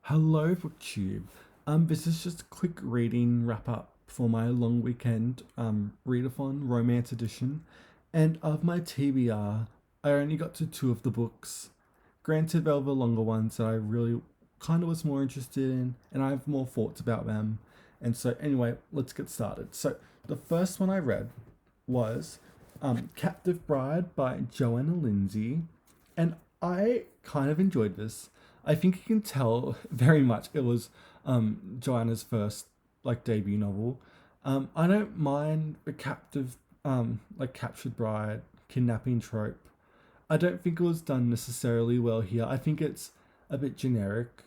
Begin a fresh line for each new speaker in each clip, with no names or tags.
Hello, BookTube. This is just a quick reading wrap up for my long weekend readathon romance edition, and of my TBR, I only got to two of the books. Granted, there were the longer ones that I really kind of was more interested in, and I have more thoughts about them. And so, anyway, let's get started. So, the first one I read was Captive Bride by Joanna Lindsay, and I kind of enjoyed this. I think you can tell very much it was Joanna's first like debut novel. I don't mind the captured bride kidnapping trope. I don't think it was done necessarily well here. I think it's a bit generic,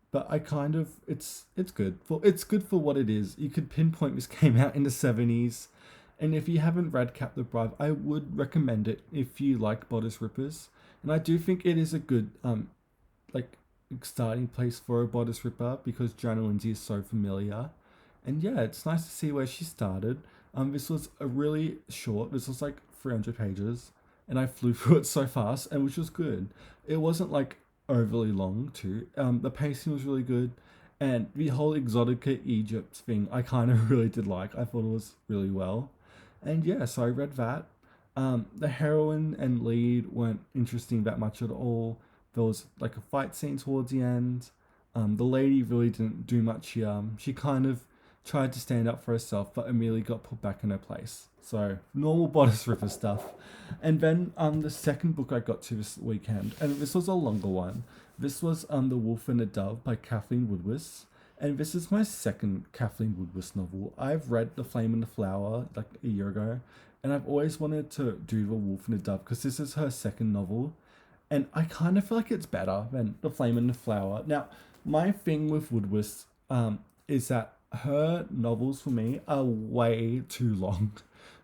but I kind of it's good for what it is. You could pinpoint this came out in the 70s, and if you haven't read Captive Bride, I would recommend it if you like bodice rippers. And I do think it is a good like starting place for a bodice ripper because Joanna Lindsay is so familiar. And yeah, it's nice to see where she started. This was a really short. This was like 300 pages, and I flew through it so fast, and which was good. It wasn't like overly long too. The pacing was really good, and the whole Exotica Egypt thing I kind of really did like. I thought it was really well, and yeah, so I read that. The heroine and lead weren't interesting that much at all. There was like a fight scene towards the end. The lady really didn't do much here. She kind of tried to stand up for herself, but immediately got put back in her place. So normal bodice ripper stuff. And then the second book I got to this weekend, and this was a longer one. This was The Wolf and the Dove by Kathleen Woodwis. And this is my second Kathleen Woodwis novel. I've read The Flame and the Flower like a year ago, and I've always wanted to do The Wolf and the Dove because this is her second novel, and I kind of feel like it's better than The Flame and the Flower. Now, my thing with Woodwis is that her novels for me are way too long.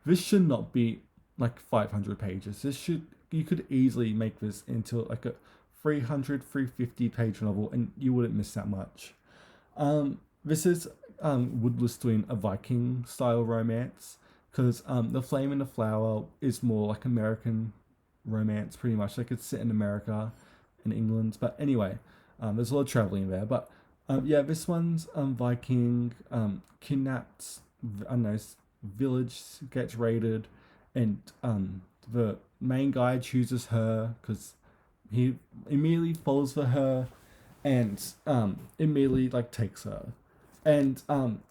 This should not be like 500 pages. This should you could easily make this into like a 300, 350 page novel, and you wouldn't miss that much. This is Woodless doing a Viking style romance because The Flame and the Flower is more like American romance, pretty much. Like it's set in America and England. But anyway, there's a lot of traveling there. But yeah, this one's Viking kidnapped, I don't know, village gets raided, and the main guy chooses her because he immediately falls for her and immediately like takes her. And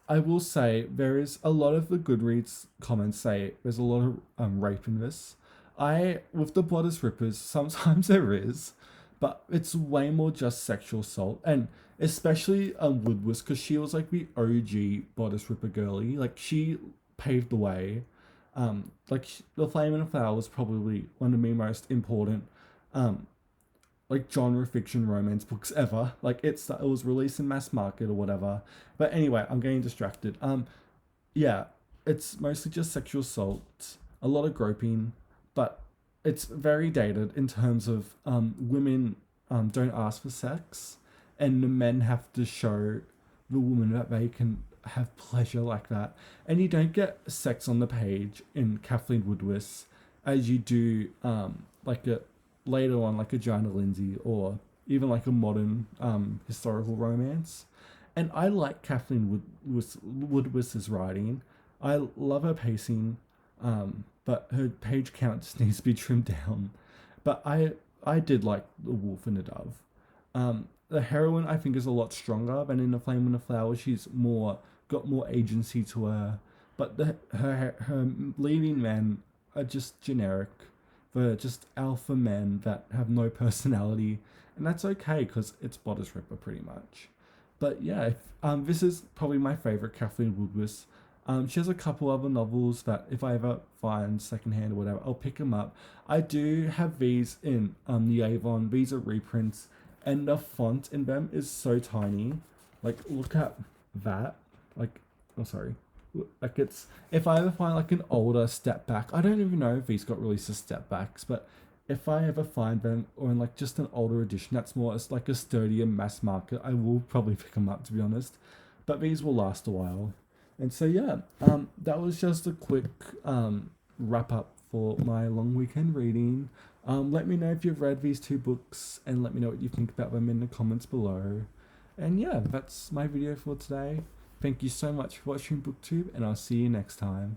I will say there is a lot of the Goodreads comments say there's a lot of rape in this. I with the bodice rippers sometimes there is, but it's way more just sexual assault, and especially Woodward because she was like the OG bodice ripper girly. Like she paved the way. The Flame and the Flower was probably one of the most important um like genre fiction romance books ever. Like it was released in mass market or whatever. But anyway, I'm getting distracted. Yeah, it's mostly just sexual assault, a lot of groping, but it's very dated in terms of women don't ask for sex, and the men have to show the woman that they can have pleasure like that. And you don't get sex on the page in Kathleen Woodwis as you do like a later on like a Joanna Lindsay or even like a modern historical romance. And I like Kathleen Woodwis's writing. I love her pacing, but her page count just needs to be trimmed down. But I did like The Wolf and the Dove. The heroine I think is a lot stronger than in The Flame and the Flower. She's more got more agency to her, but her leading men are just generic. They're just alpha men that have no personality, and that's okay because it's bodice ripper pretty much. But yeah, this is probably my favorite Kathleen Woodwis. She has a couple other novels that if I ever find secondhand or whatever, I'll pick them up. I do have these in the Avon. These are reprints, and the font in them is so tiny. Like, look at that. Like, oh sorry. Like it's if I ever find like an older step back, I don't even know if these got released as step backs, but if I ever find them or in like just an older edition that's more as like a sturdier mass market, I will probably pick them up to be honest. But these will last a while. And so yeah, that was just a quick wrap up for my long weekend reading. Let me know if you've read these two books and let me know what you think about them in the comments below. And yeah, that's my video for today. Thank you so much for watching BookTube, and I'll see you next time.